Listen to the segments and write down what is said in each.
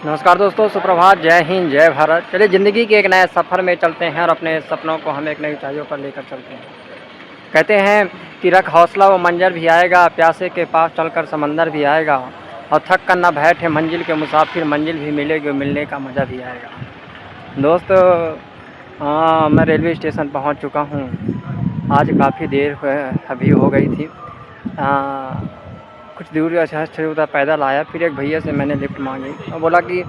नमस्कार दोस्तों, सुप्रभात, जय हिंद, जय भारत। चलिए ज़िंदगी के एक नए सफ़र में चलते हैं और अपने सपनों को हम एक नई ऊंचाइयों पर लेकर चलते हैं। कहते हैं कि रख हौसला वो मंजर भी आएगा, प्यासे के पास चलकर समंदर भी आएगा और थक कर न बैठे मंजिल के मुसाफिर, मंजिल भी मिलेगी, मिलने का मज़ा भी आएगा। दोस्तों, मैं रेलवे स्टेशन पहुंच चुका हूं। आज काफ़ी देर अभी हो गई थी। कुछ दूर शहर से उधर पैदल आया, फिर एक भैया से मैंने लिफ्ट मांगी और बोला कि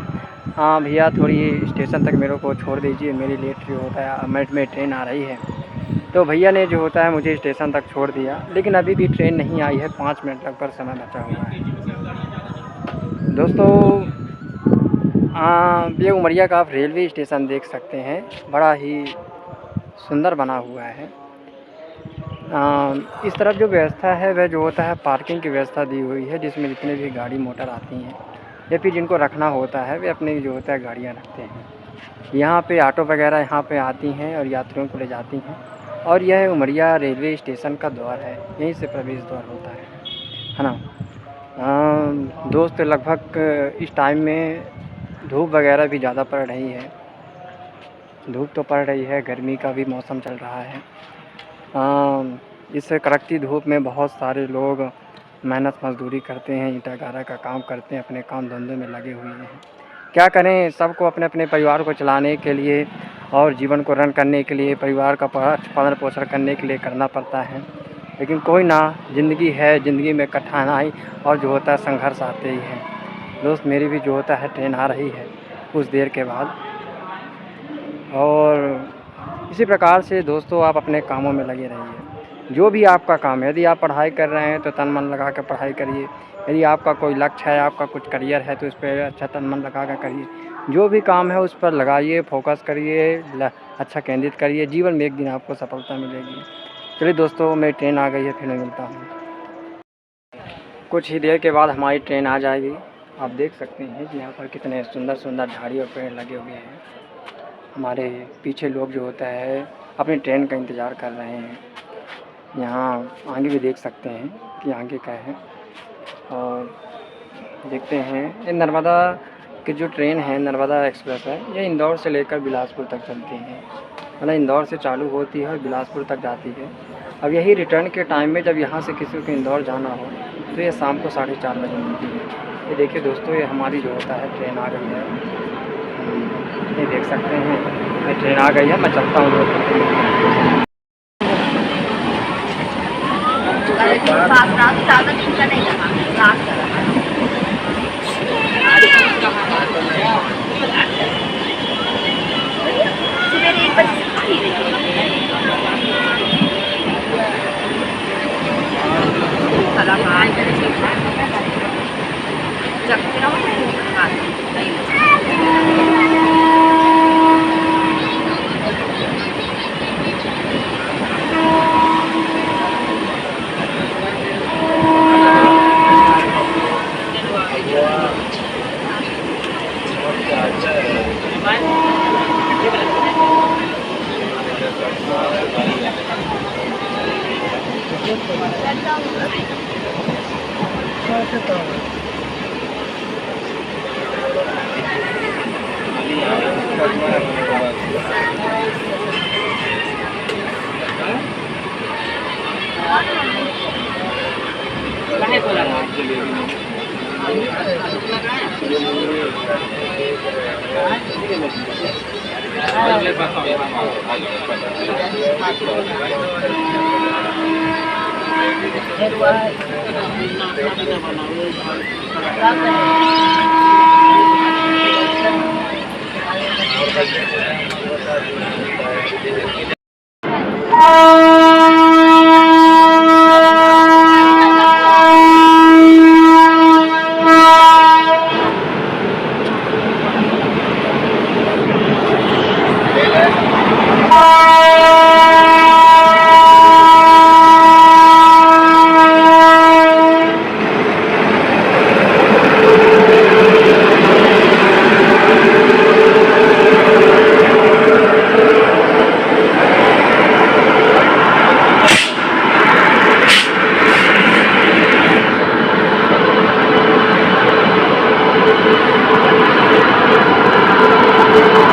हाँ भैया, थोड़ी स्टेशन तक मेरे को छोड़ दीजिए, मेरी लेट जो होता है में ट्रेन आ रही है। तो भैया ने जो होता है मुझे स्टेशन तक छोड़ दिया, लेकिन अभी भी ट्रेन नहीं आई है। 5 मिनट तक पर समय बचा हुआ है। दोस्तों, ये उमरिया का आप रेलवे स्टेशन देख सकते हैं, बड़ा ही सुंदर बना हुआ है। इस तरफ जो व्यवस्था है वह जो होता है पार्किंग की व्यवस्था दी हुई है, जिसमें जितने भी गाड़ी मोटर आती हैं या फिर जिनको रखना होता है वे अपनी जो होता है गाड़ियाँ रखते हैं। यहाँ पे ऑटो वगैरह यहाँ पे आती हैं और यात्रियों को ले जाती हैं। और यह उमरिया रेलवे स्टेशन का द्वार है, यहीं से प्रवेश द्वार होता है ना। दोस्त, लगभग इस टाइम में धूप वगैरह भी ज़्यादा पड़ रही है। धूप तो पड़ रही है, गर्मी का भी मौसम चल रहा है। इस कड़कती धूप में बहुत सारे लोग मेहनत मजदूरी करते हैं, ईंटा गारा का काम करते हैं, अपने काम धंधे में लगे हुए हैं। क्या करें, सबको अपने अपने परिवार को चलाने के लिए और जीवन को रन करने के लिए, परिवार का पालन पोषण करने के लिए करना पड़ता है। लेकिन कोई ना, ज़िंदगी है, ज़िंदगी में कठिनाई और जो होता है संघर्ष आते ही हैं। दोस्त, मेरी भी जो होता है ट्रेन आ रही है कुछ देर के बाद। और इसी प्रकार से दोस्तों, आप अपने कामों में लगे रहिए। जो भी आपका काम है, यदि आप पढ़ाई कर रहे हैं तो तन मन लगा कर पढ़ाई करिए। यदि आपका कोई लक्ष्य है, आपका कुछ करियर है, तो इस पर अच्छा तन मन लगा कर करिए। जो भी काम है उस पर लगाइए, फोकस करिए, अच्छा केंद्रित करिए। जीवन में एक दिन आपको सफलता मिलेगी। चलिए दोस्तों, मेरी ट्रेन आ गई है, फिर मैं मिलता हूँ। कुछ ही देर के बाद हमारी ट्रेन आ जाएगी। आप देख सकते हैं कि यहाँ पर कितने सुंदर सुंदर झाड़ी और पेड़ लगे हुए हैं। हमारे पीछे लोग जो होता है अपनी ट्रेन का इंतज़ार कर रहे हैं। यहाँ आगे भी देख सकते हैं कि आगे क्या है। और देखते हैं, ये नर्मदा की जो ट्रेन है, नर्मदा एक्सप्रेस है, ये इंदौर से लेकर बिलासपुर तक चलती है। मतलब इंदौर से चालू होती है और बिलासपुर तक जाती है। अब यही रिटर्न के टाइम में जब यहाँ से किसी को इंदौर जाना हो तो ये शाम को 4:30 बजे मिलती है। ये देखिए दोस्तों, ये हमारी जो होता है ट्रेन आ गई है। ये देख सकते हैं, ये ट्रेन आ गई है। मैं चलता हूँ दोस्तों।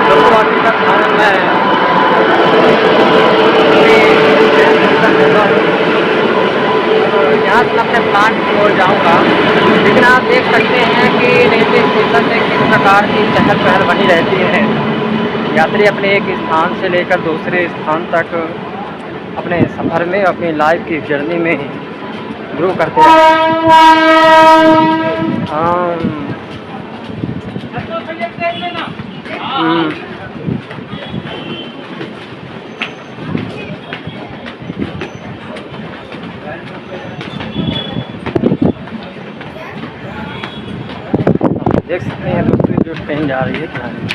दोस्तों हकीकत मैं यहाँ से अपने प्लांट की ओर जाऊँगा, लेकिन आप देख सकते हैं कि रेलवे स्टेशन में किस प्रकार की चहल पहल बनी रहती है। यात्री अपने एक स्थान से लेकर दूसरे स्थान तक अपने सफ़र में, अपनी लाइफ की जर्नी में ग्रो करते हैं। देख सकते हैं दोस्तों जो ट्रेन जा रही है किनारे।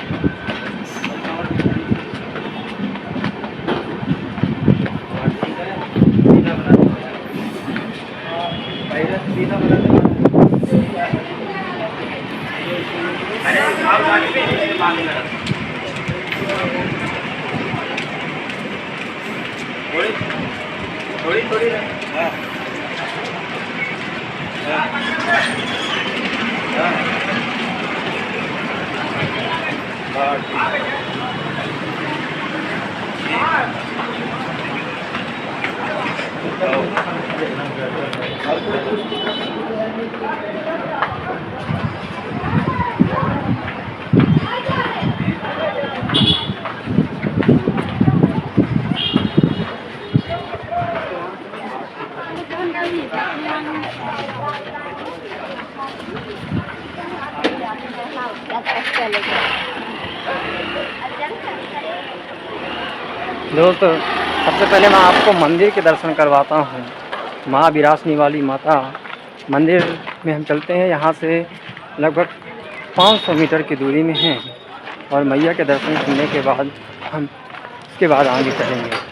थोड़ी थोड़ी दोस्तों सबसे पहले मैं आपको मंदिर के दर्शन करवाता हूँ। माँ विरासनी वाली माता मंदिर में हम चलते हैं। यहाँ से लगभग 500 मीटर की दूरी में है और मैया के दर्शन करने के बाद हम इसके बाद आगे चलेंगे।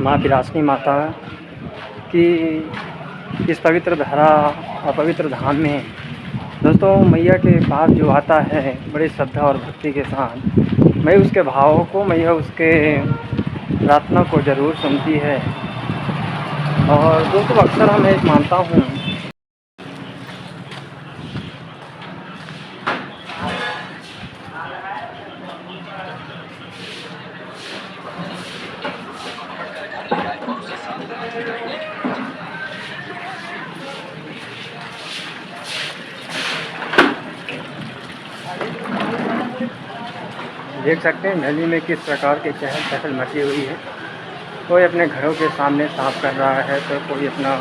माँ विरासनी माता की इस पवित्र धरा और पवित्र धाम में दोस्तों मैया के पास जो आता है बड़ी श्रद्धा और भक्ति के साथ, मैं उसके भावों को, मैया उसके प्रार्थना को ज़रूर सुनती है। और दोस्तों अक्सर हम एक मानता हूँ देख सकते हैं नदी में किस प्रकार की चहल पहल मची हुई है। कोई अपने घरों के सामने साफ कर रहा है तो कोई अपना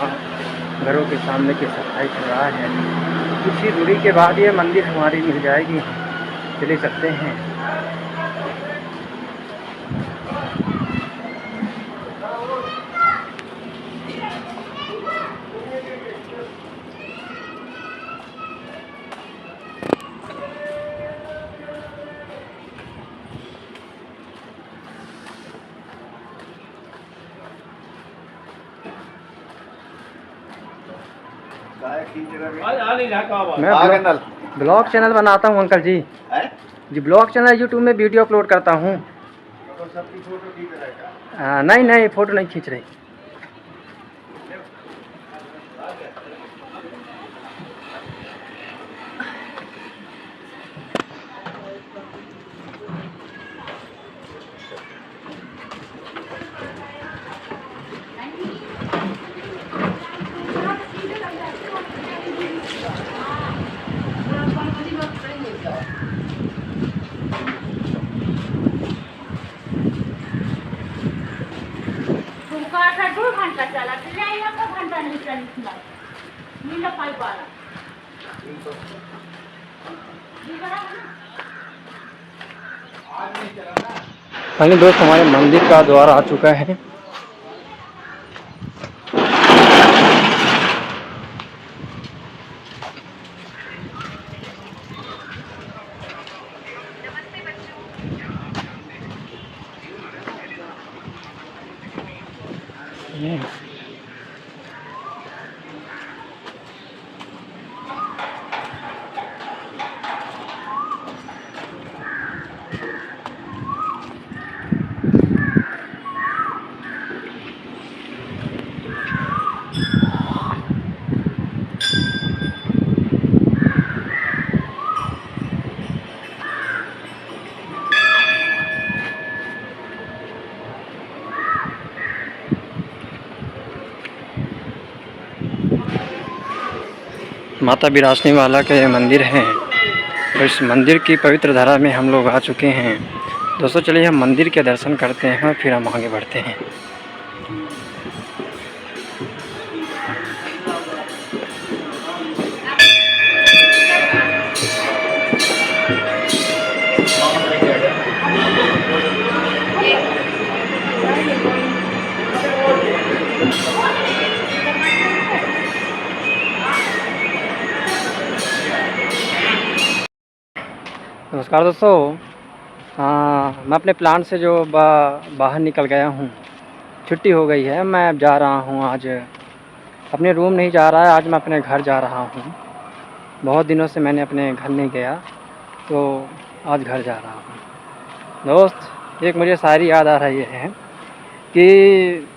घरों के सामने की सफाई कर रहा है। कुछ ही दूरी के बाद ये मंदिर हमारी मिल जाएगी, चले सकते हैं। मैं ब्लॉग चैनल बनाता हूँ अंकल जी। ब्लॉग चैनल यूट्यूब में वीडियो अपलोड करता हूँ। नहीं नहीं फ़ोटो नहीं खींच रही। फाइनली दोस्त हमारे मंदिर का द्वार आ चुका है। माता विरासनी वाला के मंदिर है। तो इस मंदिर की पवित्र धारा में हम लोग आ चुके हैं। दोस्तों चलिए हम मंदिर के दर्शन करते हैं, फिर हम आगे बढ़ते हैं। नमस्कार दोस्तों। मैं अपने प्लांट से जो बाहर निकल गया हूँ, छुट्टी हो गई है। मैं अब जा रहा हूँ, आज अपने रूम नहीं जा रहा है, आज मैं अपने घर जा रहा हूँ। बहुत दिनों से मैंने अपने घर नहीं गया, तो आज घर जा रहा हूँ। दोस्त एक मुझे शायरी याद आ रही है कि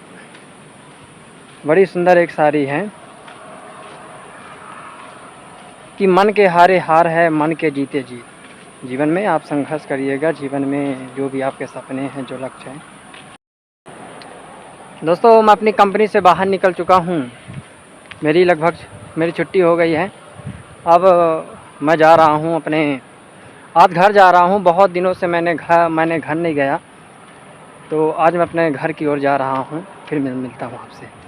बड़ी सुंदर एक शायरी है कि मन के हारे हार है, मन के जीते जीत। जीवन में आप संघर्ष करिएगा, जीवन में जो भी आपके सपने हैं, जो लक्ष्य हैं। दोस्तों मैं अपनी कंपनी से बाहर निकल चुका हूँ। मेरी छुट्टी हो गई है। अब मैं जा रहा हूँ आज घर जा रहा हूँ। बहुत दिनों से मैंने घर नहीं गया, तो आज मैं अपने घर की ओर जा रहा हूँ। फिर मिलता हूँ आपसे।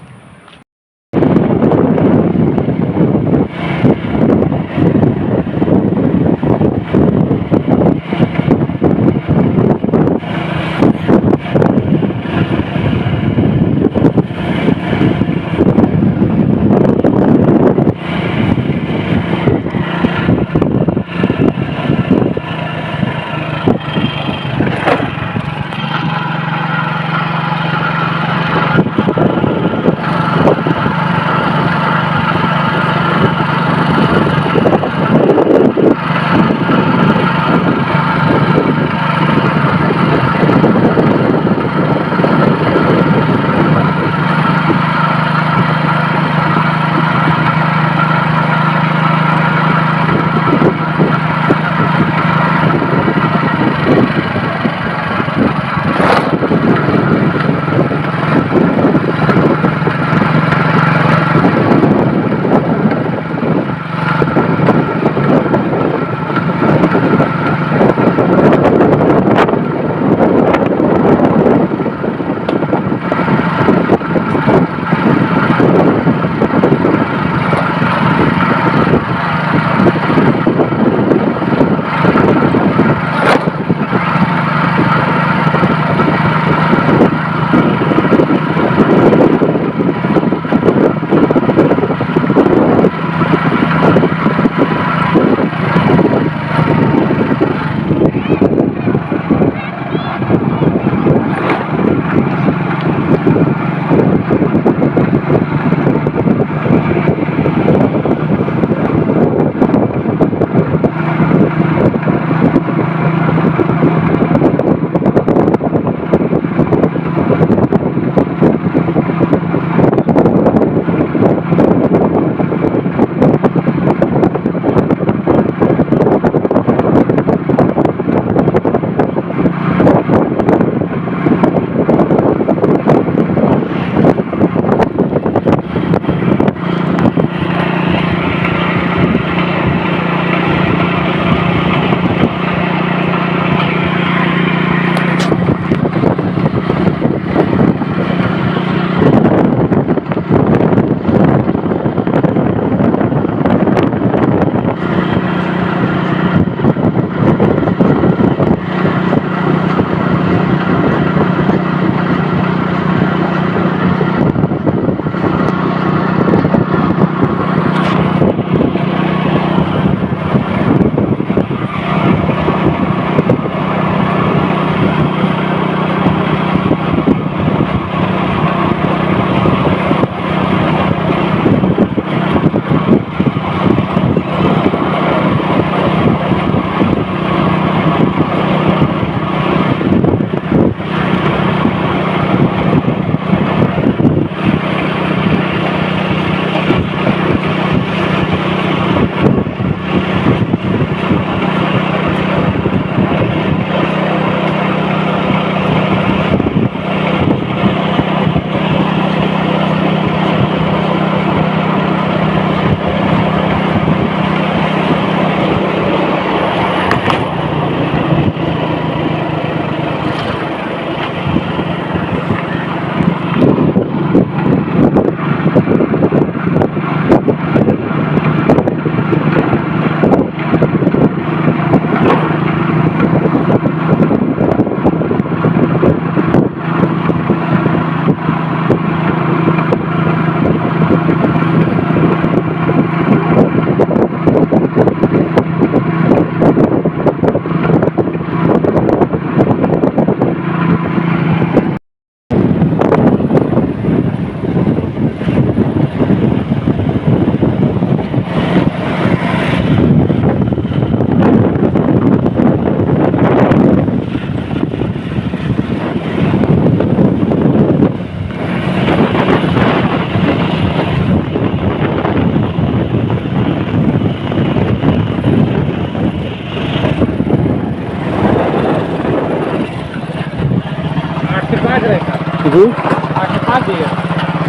जी 8 से 5 दिया।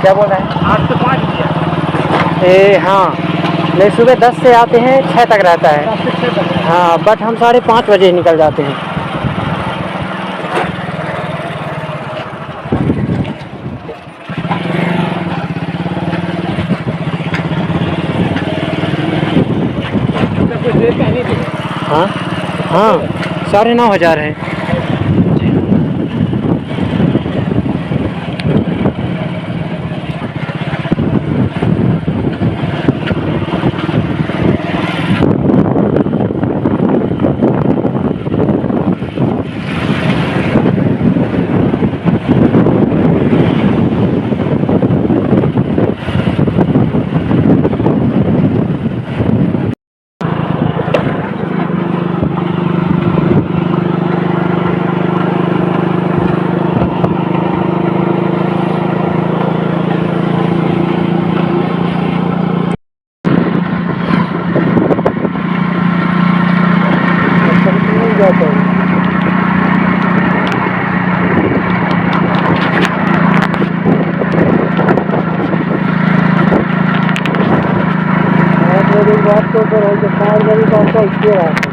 क्या बोल रहे हैं? 8 से 5 दिया। हाँ, नहीं सुबह 10 से आते हैं, 6 तक रहता है। 10 से 6 तक। हाँ, बट हम 5:30 बजे निकल जाते हैं। तो कुछ देते हैं नहीं देते? हाँ हाँ, 9,500 है। जाता है। बात तो कर रहा हूँ, 4 बजे तो आपका इसके रहा है।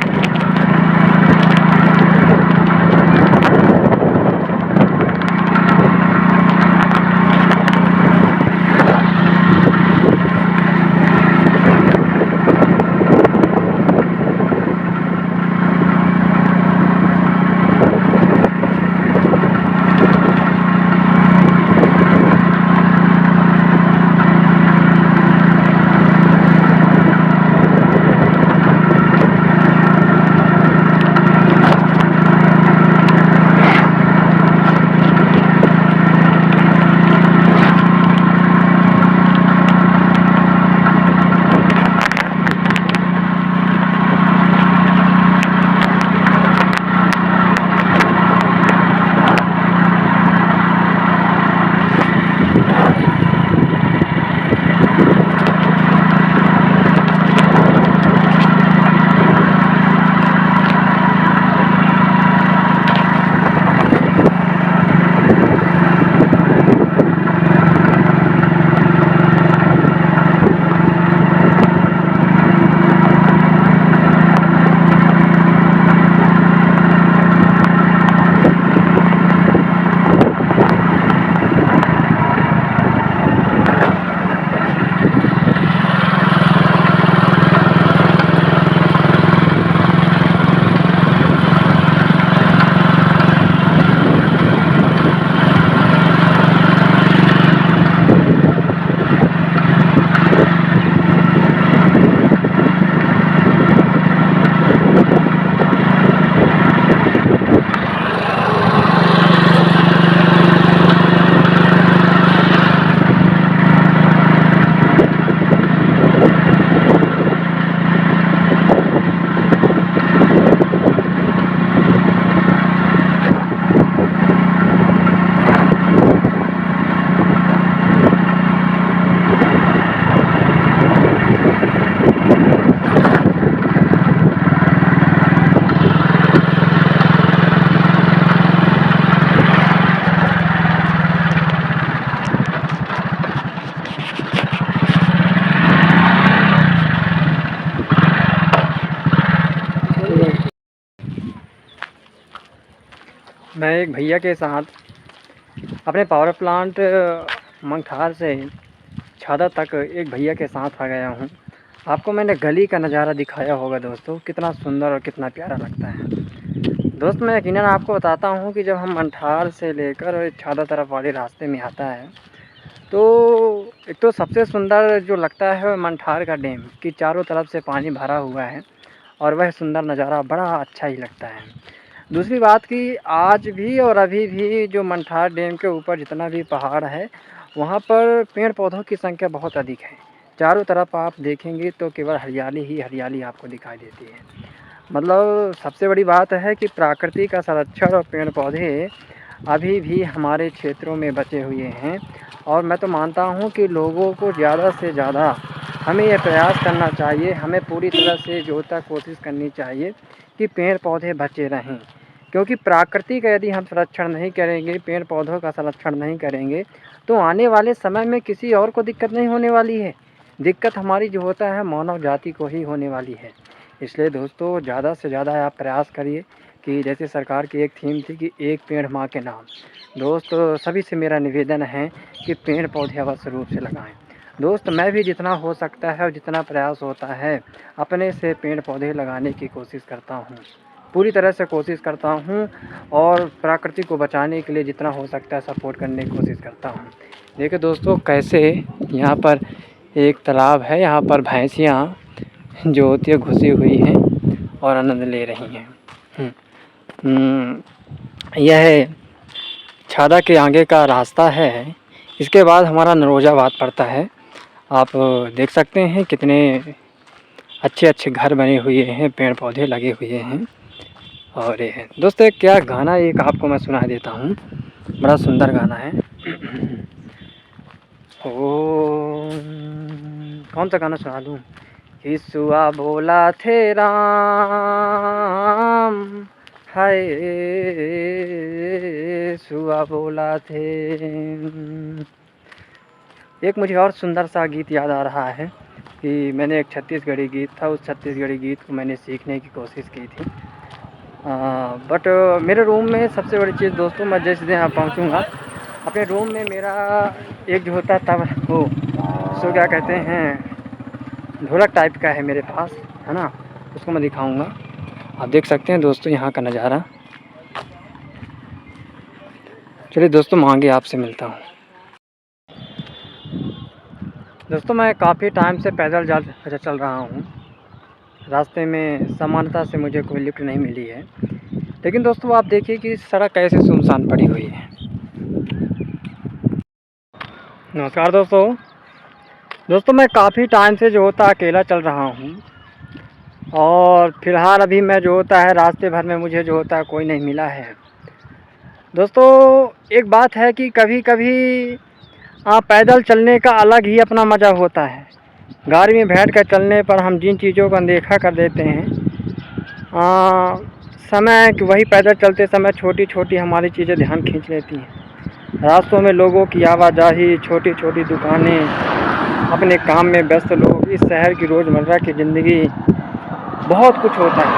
मैं एक भैया के साथ अपने पावर प्लांट मंगठार से छादा तक एक भैया के साथ आ गया हूँ। आपको मैंने गली का नज़ारा दिखाया होगा दोस्तों, कितना सुंदर और कितना प्यारा लगता है। दोस्त मैं यकीनन आपको बताता हूँ कि जब हम मंठार से लेकर छादा तरफ वाले रास्ते में आता है तो एक तो सबसे सुंदर जो लगता है वह मंठार का डैम कि चारों तरफ से पानी भरा हुआ है और वह सुंदर नज़ारा बड़ा अच्छा ही लगता है। दूसरी बात कि आज भी और अभी भी जो मंठार डैम के ऊपर जितना भी पहाड़ है वहाँ पर पेड़ पौधों की संख्या बहुत अधिक है। चारों तरफ आप देखेंगे तो केवल हरियाली ही हरियाली आपको दिखाई देती है। मतलब सबसे बड़ी बात है कि प्रकृति का संरक्षण और पेड़ पौधे अभी भी हमारे क्षेत्रों में बचे हुए हैं और मैं तो मानता हूँ कि लोगों को ज़्यादा से ज़्यादा हमें यह प्रयास करना चाहिए, हमें पूरी तरह से जो तक कोशिश करनी चाहिए कि पेड़ पौधे बचे रहें, क्योंकि प्रकृति का यदि हम संरक्षण नहीं करेंगे, पेड़ पौधों का संरक्षण नहीं करेंगे, तो आने वाले समय में किसी और को दिक्कत नहीं होने वाली है। दिक्कत हमारी जो होता है मानव जाति को ही होने वाली है। इसलिए दोस्तों ज़्यादा से ज़्यादा आप प्रयास करिए कि जैसे सरकार की एक थीम थी कि एक पेड़ माँ के नाम। दोस्तों सभी से मेरा निवेदन है कि पेड़ पौधे अवश्य रूप से लगाएं। दोस्त मैं भी जितना हो सकता है और जितना प्रयास होता है अपने से पेड़ पौधे लगाने की कोशिश करता हूँ, पूरी तरह से कोशिश करता हूँ और प्रकृति को बचाने के लिए जितना हो सकता है सपोर्ट करने की कोशिश करता हूँ। देखिए दोस्तों कैसे यहाँ पर एक तालाब है, यहाँ पर भैंसियाँ जो होती है घुसी हुई हैं और आनंद ले रही हैं। यह छादा के आगे का रास्ता है। इसके बाद हमारा नरोजाबाद पड़ता है। आप देख सकते हैं कितने अच्छे अच्छे घर बने हुए हैं, पेड़ पौधे लगे हुए हैं। और ये दोस्तों क्या गाना एक आपको मैं सुना देता हूँ, बड़ा सुंदर गाना है। ओ कौन सा गाना सुना दूँ? ईसुआ बोला थे राम, हाय ईसुआ बोला थे। एक मुझे और सुंदर सा गीत याद आ रहा है कि मैंने एक छत्तीसगढ़ी गीत था, उस छत्तीसगढ़ी गीत को मैंने सीखने की कोशिश की थी। बट मेरे रूम में सबसे बड़ी चीज़ दोस्तों, मैं जिस दिन यहाँ पहुँचूँगा अपने रूम में मेरा एक जो होता है तब वो सो क्या कहते हैं ढोलक टाइप का है मेरे पास, है ना, उसको मैं दिखाऊंगा। आप देख सकते हैं दोस्तों यहाँ का नज़ारा। चलिए दोस्तों मैं आगे आपसे मिलता हूँ। दोस्तों मैं काफ़ी टाइम से पैदल चल रहा हूँ। रास्ते में सामान्यतः से मुझे कोई लिफ्ट नहीं मिली है, लेकिन दोस्तों आप देखिए कि सड़क कैसे सुनसान पड़ी हुई है। नमस्कार दोस्तों मैं काफ़ी टाइम से जो होता अकेला चल रहा हूँ और फ़िलहाल अभी मैं जो होता है रास्ते भर में मुझे जो होता है कोई नहीं मिला है। दोस्तों एक बात है कि कभी कभी पैदल चलने का अलग ही अपना मज़ा होता है। गाड़ी में बैठ कर चलने पर हम जिन चीज़ों को अनदेखा कर देते हैं, समय कि वही पैदल चलते समय छोटी छोटी हमारी चीज़ें ध्यान खींच लेती हैं। रास्तों में लोगों की आवाजाही, छोटी छोटी दुकानें, अपने काम में व्यस्त लोग, इस शहर की रोज़मर्रा की ज़िंदगी, बहुत कुछ होता है।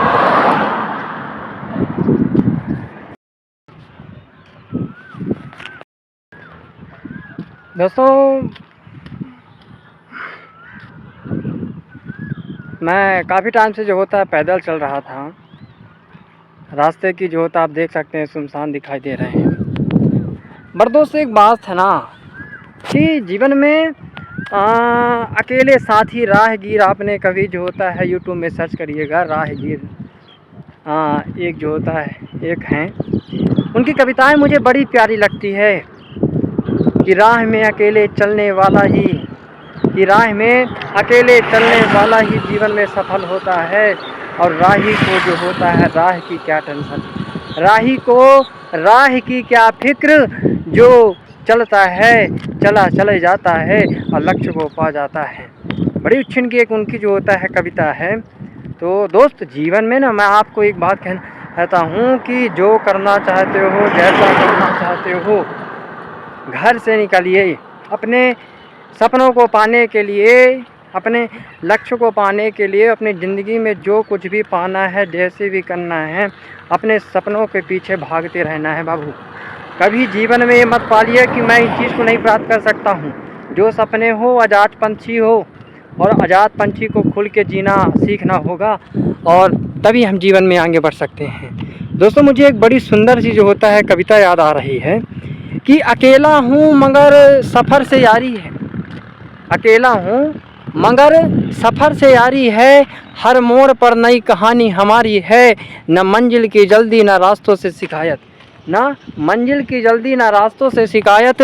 दोस्तों मैं काफ़ी टाइम से जो होता है पैदल चल रहा था। रास्ते की जो होता आप देख सकते हैं सुनसान दिखाई दे रहे हैं। पर दोस्तों एक बात है ना कि जीवन में अकेले साथी राहगीर, आपने कभी जो होता है यूट्यूब में सर्च करिएगा राहगीर, एक जो होता है एक हैं, उनकी कविताएं मुझे बड़ी प्यारी लगती है कि राह में अकेले चलने वाला ही, कि राह में अकेले चलने वाला ही जीवन में सफल होता है। और राही को जो होता है राह की क्या टेंशन, राही को राह की क्या फिक्र, जो चलता है चले जाता है और लक्ष्य को पा जाता है। बड़ी उच्छिन की एक उनकी जो होता है कविता है। तो दोस्त जीवन में ना मैं आपको एक बात कहता हूँ कि जो करना चाहते हो, जैसा करना चाहते हो, घर से निकलिए। अपने सपनों को पाने के लिए, अपने लक्ष्य को पाने के लिए, अपनी ज़िंदगी में जो कुछ भी पाना है, जैसे भी करना है, अपने सपनों के पीछे भागते रहना है बाबू। कभी जीवन में ये मत पालिए कि मैं इस चीज़ को नहीं प्राप्त कर सकता हूँ। जो सपने हो आज़ाद पंछी हो, और आज़ाद पंछी को खुल के जीना सीखना होगा, और तभी हम जीवन में आगे बढ़ सकते हैं। दोस्तों मुझे एक बड़ी सुंदर सी जो होता है कविता याद आ रही है कि अकेला हूँ मगर सफ़र से यारी है, अकेला हूँ मगर सफ़र से यारी है, हर मोड़ पर नई कहानी हमारी है। न मंजिल की जल्दी न रास्तों से शिकायत, न मंजिल की जल्दी न रास्तों से शिकायत,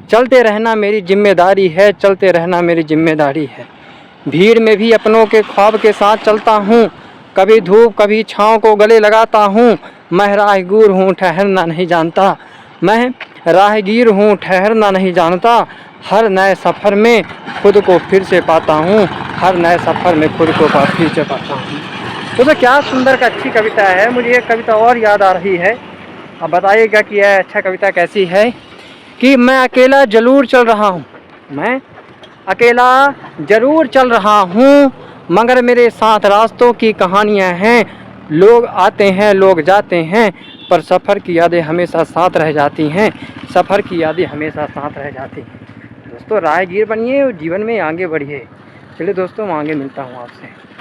चलते रहना मेरी जिम्मेदारी है, चलते रहना मेरी जिम्मेदारी है। भीड़ में भी अपनों के ख्वाब के साथ चलता हूँ, कभी धूप कभी छाँव को गले लगाता हूँ। मैं राहगीर हूँ ठहरना नहीं जानता, मैं राहगीर हूँ ठहरना नहीं जानता। हर नए सफ़र में खुद को फिर से पाता हूँ, हर नए सफ़र में खुद को फिर से पाता हूँ। तो क्या सुंदर का अच्छी कविता है। मुझे एक कविता और याद आ रही है, अब बताइएगा कि यह अच्छा कविता कैसी है। कि मैं अकेला जरूर चल रहा हूँ, मैं अकेला जरूर चल रहा हूँ, मगर मेरे साथ रास्तों की कहानियाँ हैं। लोग आते हैं लोग जाते हैं, पर सफ़र की यादें हमेशा साथ रह जाती हैं, सफ़र की यादें हमेशा साथ रह जाती हैं। दोस्तों राहगीर बनिए और जीवन में आगे बढ़िए। चलिए दोस्तों, मैं आगे मिलता हूँ आपसे।